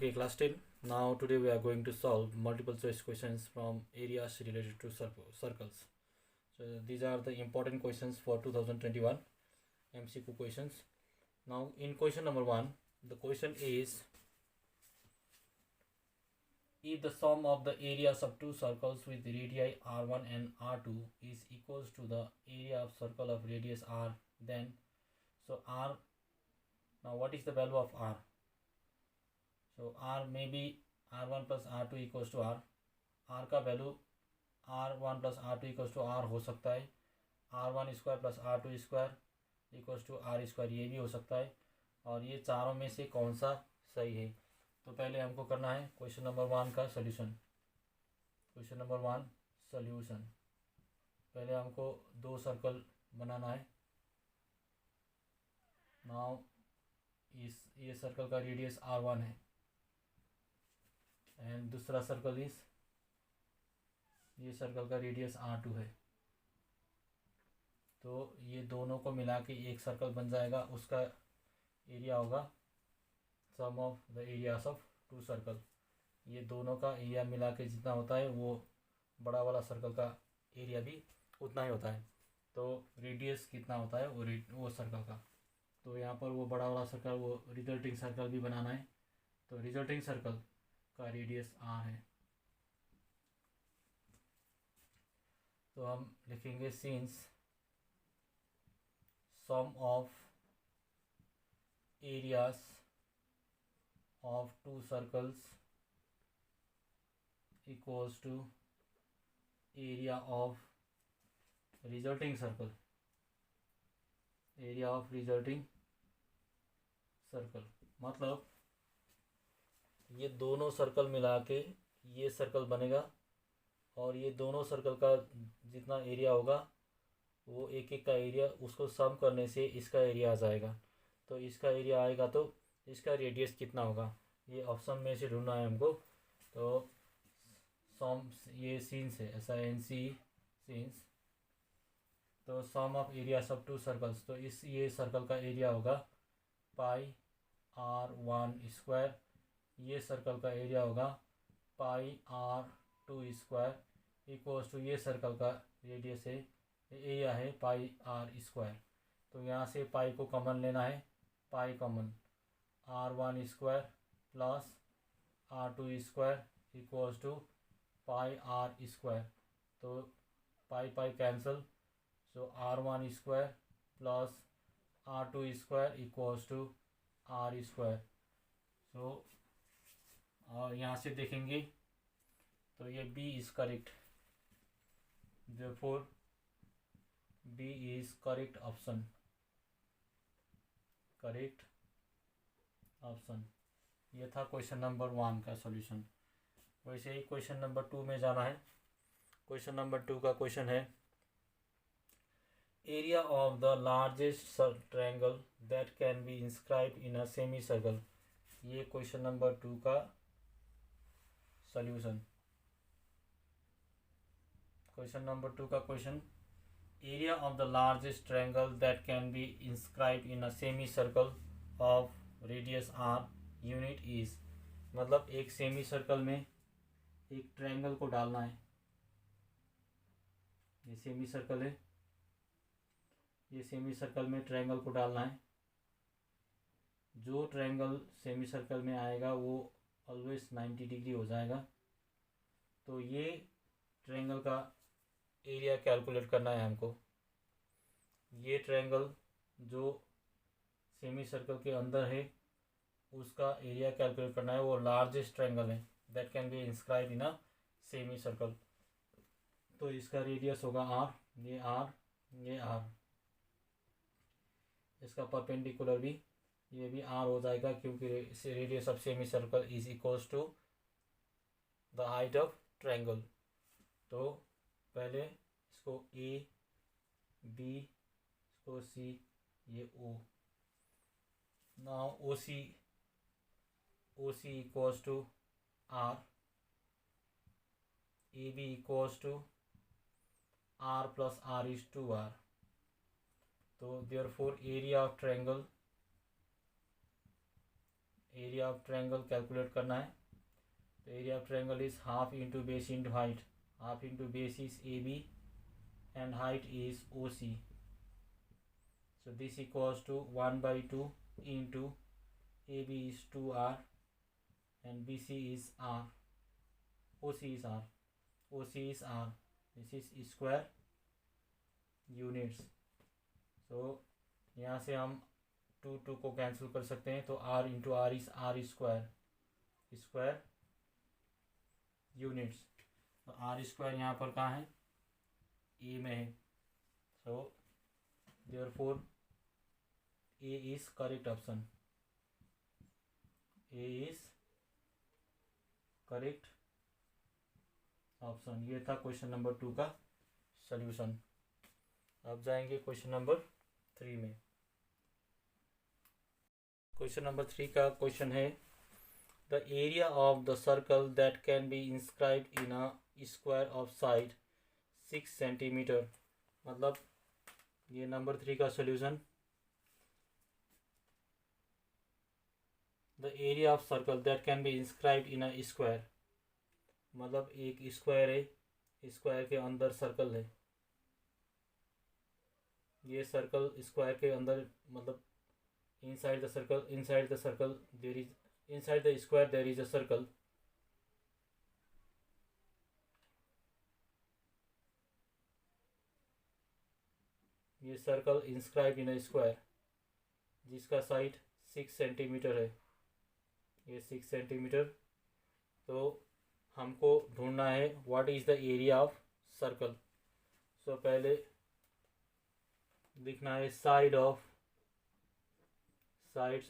Okay, class 10. Now today we are going to solve multiple choice questions from areas related to circles. So these are the important questions for 2021 MCQ questions. Now in question number 1, the question is, if the sum of the areas of two circles with radii r1 and r2 is equals to the area of circle of radius r, then now what is the value of r? So r may be r1 plus r2 equals to r का value r1 plus r2 equals to r हो सकता है, r1 square plus r2 square equals to r square, ये भी हो सकता है। और ये चारों में से कौन सा सही है? तो पहले हमको करना है क्वेश्चन नंबर 1 का सोल्यूशन। Question number 1 solution. पहले हमको दो सर्कल बनाना है। नाउ ये सर्कल का रेडियस r1 है एंड दूसरा सर्कल इज, ये सर्कल का रेडियस r2 है। तो ये दोनों को मिला के एक सर्कल बन जाएगा, उसका एरिया होगा sum of the areas of two circle. ये दोनों का एरिया मिला के जितना होता है वो बड़ा वाला सर्कल का एरिया भी उतना ही होता है। तो रेडियस कितना होता है वो सर्कल का। तो यहाँ पर वो बड़ा वाला सर्कल, वो रिजल्टिंग सर्कल भी बनाना है। तो रिजल्टिंग सर्कल का रेडियस r है। तो हम लिखेंगे since sum of areas of two circles equals to area of resulting circle, area of resulting circle. मतलब ये दोनों सर्कल मिला के ये सर्कल बनेगा और ये दोनों सर्कल का जितना एरिया होगा वो एक एक का एरिया, उसको सम करने से इसका एरिया आ जाएगा। तो इसका एरिया आएगा तो इसका रेडियस कितना होगा, ये ऑप्शन में से ढूंढना है हमको। तो सम, ये सीन्स है, SINC सीन्स। तो sum of areas of two circles, तो ये सर्कल का एरिया होगा पाई r1 स्क्वायर, ये सर्कल का एरिया होगा pi r2 square equals to ये सर्कल का रेडियस है, एरिया है पाई r स्क्वायर। तो यहाँ से पाई को कॉमन लेना है, pi common, r1 square plus r2 square equals to pi r square. तो pi pi cancel, so r1 square plus r2 square equals to r square. So और यहाँ से देखेंगे तो ये B is correct, therefore B is correct option, correct option. ये था question number 1 का सॉल्यूशन। वैसे ही क्वेश्चन नंबर 2 में जाना है। क्वेश्चन नंबर 2 का क्वेश्चन है, area of the largest triangle that can be inscribe in a semi circle. ये क्वेश्चन नंबर 2 का सॉल्यूशन। क्वेश्चन नंबर 2 का question, area of the largest triangle that can be inscribe in a semi circle of radius r unit is. मतलब एक semi circle में एक triangle को डालना है। ये सेमी सर्कल है, ये सेमी सर्कल में ट्रायंगल को डालना है। जो ट्रायंगल सेमी सर्कल में आएगा वो ऑलवेज 90 डिग्री हो जाएगा। तो ये ट्रायंगल का एरिया कैलकुलेट करना है हमको। ये ट्रायंगल जो सेमी सर्कल के अंदर है उसका एरिया कैलकुलेट करना है। वो लार्जेस्ट ट्रायंगल है that can be inscribe in a semi circle. तो इसका रेडियस होगा r, ये r, ये r। इसका परपेंडिकुलर भी, ये भी r हो जाएगा क्योंकि radius of semicircle is equals to the height of triangle. तो पहले इसको A, B, इसको C, ये O। Now OC equals to R, AB equals to R plus R is two R। तो therefore area of triangle area of triangle calculate करना है। तो area of triangle is half into base into height. Half into base is A B and height is O C. So this equals to 1/2 into AB is 2R and BC is R. OC is R. OC is R. This is square units. So यहाँ से हम 2 को cancel कर सकते हैं, तो R into R is R square units. तो R square यहाँ पर कहाँ है, ए में है। सो therefore A is correct option. A is correct option। ये था क्वेश्चन नंबर 2 का सॉल्यूशन। अब जाएंगे क्वेश्चन नंबर 3 में। क्वेश्चन नंबर 3 का क्वेश्चन है the area of the circle that can be inscribed in a square of side 6 centimetre. मतलब ये नंबर 3 का solution. The area of circle that can be inscribed in a square, मतलब एक square है, square के अंदर circle है। ये सर्कल स्क्वायर के अंदर, मतलब inside the circle there is, inside the square there is a circle। ये circle inscribe in a square जिसका साइड 6 सेंटीमीटर है। ये 6 सेंटीमीटर। तो हमको ढूंढना है what is the area of circle. So पहले लिखना है sides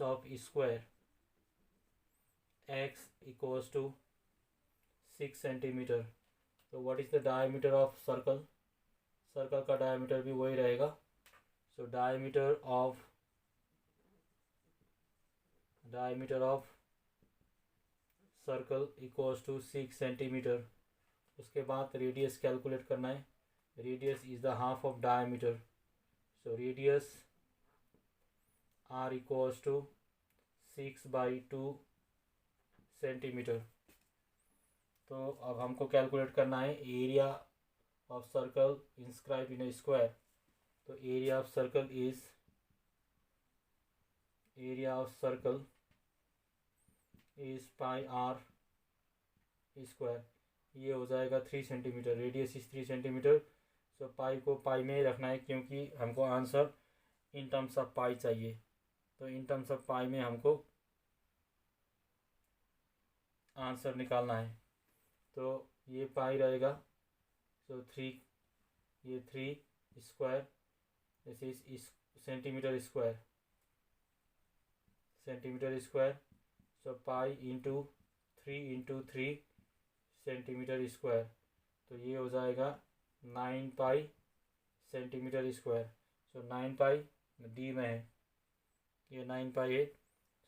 of square x equals to 6 centimetre. तो what is the diameter of circle. Circle का डायमीटर भी वही रहेगा। So diameter of circle equals to 6 centimetre. उसके बाद रेडियस कैलकुलेट करना है। Radius is the half of diameter. So radius r equals to 6/2 centimetre. तो अब हमको कैलकुलेट करना है area of circle inscribe in a square. तो area of circle is pi r square. ये हो जाएगा 3 centimetre. Radius is 3 centimetre. So pi को पाई में ही रखना है क्योंकि हमको answer in terms of pi चाहिए। तो इन टर्म्स ऑफ पाई में हमको आंसर निकालना है। तो ये पाई रहेगा। सो 3, ये 3 square, this is centimetre square. So pi into 3 centimetre square. तो ये हो जाएगा 9 पाई सेंटीमीटर स्क्वायर। सो 9 पाई डी में है, ये 9 पाई है।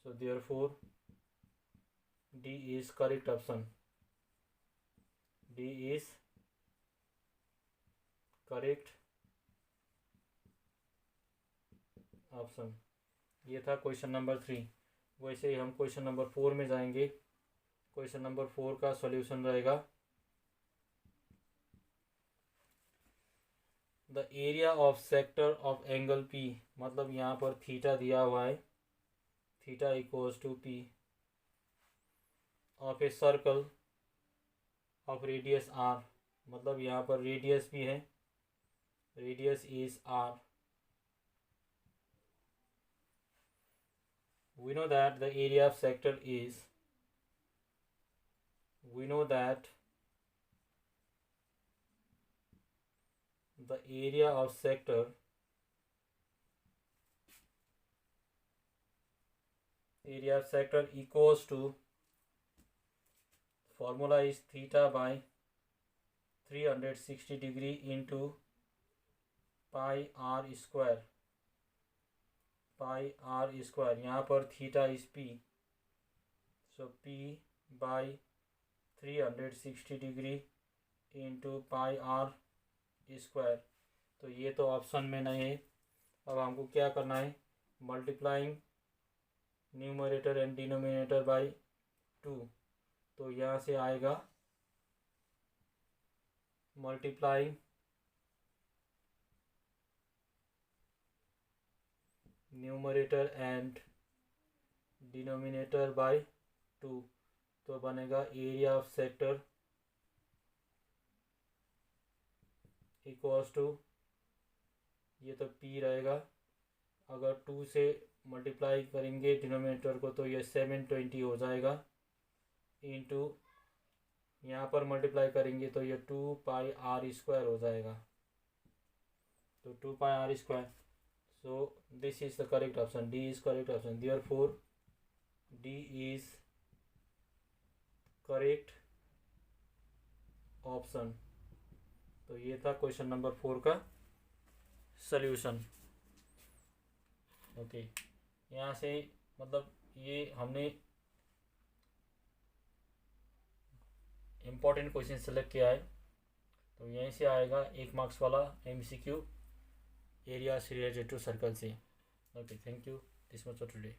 So therefore D is correct option. D is correct option. ये था क्वेश्चन नंबर 3। वैसे ही हम क्वेश्चन नंबर 4 में जाएंगे। क्वेश्चन नंबर 4 का सॉल्यूशन रहेगा the area of sector of angle P। मतलब यहाँ पर थीटा दिया हुआ है, theta equals to P of a circle of radius R। मतलब यहाँ पर रेडियस भी है, radius is R। we know that the area of sector is, we know that the area of sector equals to, formula is theta by 360 degree into pi r square। Pi R square, यहाँ पर theta is P. So P by 360 degree into pi R square. तो ये तो option में नहीं है। अब हमको क्या करना है, न्यूमरेटर एंड डिनोमिनेटर बाय 2, तो यहाँ से आएगा multiplying numerator and denominator by 2, तो बनेगा area of sector equals to, ये तो P रहेगा, अगर 2 से मल्टीप्लाई करेंगे डिनोमिनेटर को तो ये 720 हो जाएगा, इंटू यहाँ पर मल्टीप्लाई करेंगे तो ये 2πr² हो जाएगा, तो 2πr²। So this is the correct option, D is correct option, therefore D is correct option. तो ये था क्वेश्चन नंबर 4 का सल्यूशन। ओके, यहाँ से मतलब ये हमने इम्पॉर्टेंट क्वेश्चन सेलेक्ट किया है, तो यहीं से आएगा 1 मार्क्स वाला MCQ area related to circle से। Okay, thank you, this much for today.